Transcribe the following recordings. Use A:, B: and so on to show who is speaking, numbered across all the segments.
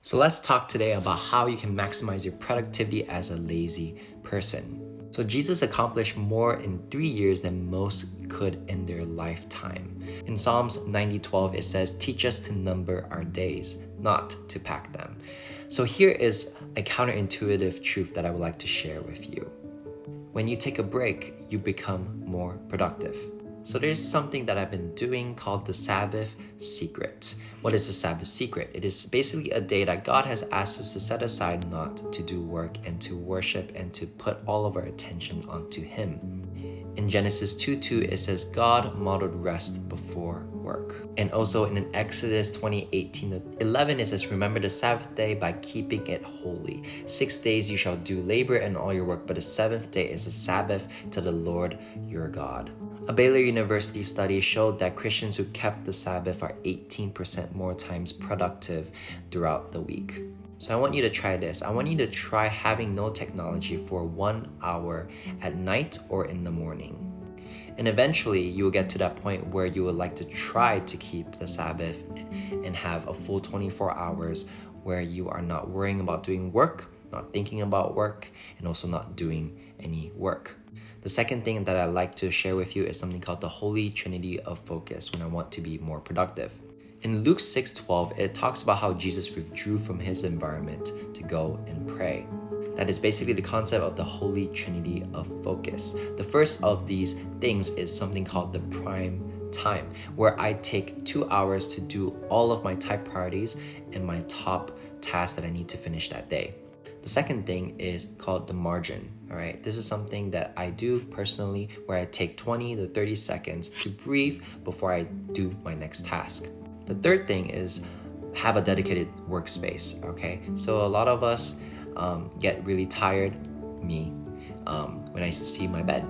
A: So let's talk today about how you can maximize your productivity as a lazy person. So Jesus accomplished more in 3 years than most could in their lifetime. In Psalms 90:12, it says, "Teach us to number our days, not to pack them." So here is a counterintuitive truth that I would like to share with you. When you take a break, you become more productive. So there's something that I've been doing called the Sabbath secret. What is the Sabbath secret? It is basically a day that God has asked us to set aside not to do work and to worship and to put all of our attention onto Him. In Genesis 2:2, it says, God modeled rest before work. And also in Exodus 20:18-11, it says, remember the Sabbath day by keeping it holy. 6 days you shall do labor and all your work, but the seventh day is a Sabbath to the Lord your God. A Baylor University study showed that Christians who kept the Sabbath are 18% more times productive throughout the week. So I want you to try this. I want you to try having no technology for 1 hour at night or in the morning. And eventually you will get to that point where you would like to try to keep the Sabbath and have a full 24 hours where you are not worrying about doing work, not thinking about work, and also not doing any work. The second thing that I like to share with you is something called the Holy Trinity of Focus when I want to be more productive. In Luke 6:12, it talks about how Jesus withdrew from his environment to go and pray. That is basically the concept of the Holy Trinity of Focus. The first of these things is something called the prime time, where I take 2 hours to do all of my top priorities and my top tasks that I need to finish that day. The second thing is called the margin. All right, this is something that I do personally where I take 20 to 30 seconds to breathe before I do my next task. The third thing is have a dedicated workspace. Okay, so a lot of us get really tired, when I see my bed.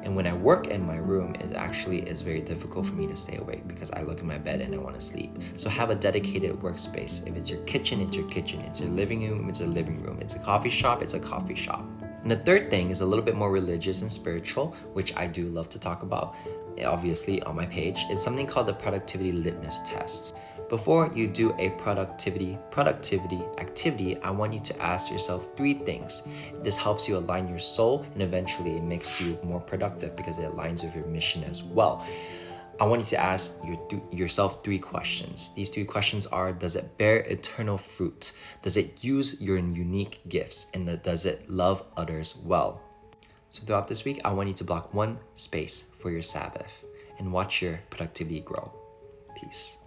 A: And when I work in my room, it actually is very difficult for me to stay awake because I look at my bed and I want to sleep. So have a dedicated workspace. If it's your kitchen, it's your kitchen. It's a living room, it's a living room. It's a coffee shop, it's a coffee shop. And the third thing is a little bit more religious and spiritual, which I do love to talk about, obviously on my page, is something called the productivity litmus test. Before you do a productivity activity, I want you to ask yourself 3 things. This helps you align your soul and eventually it makes you more productive because it aligns with your mission as well. I want you to ask yourself 3 questions. These 3 questions are, does it bear eternal fruit? Does it use your unique gifts? And does it love others well? So throughout this week, I want you to block 1 space for your Sabbath and watch your productivity grow. Peace.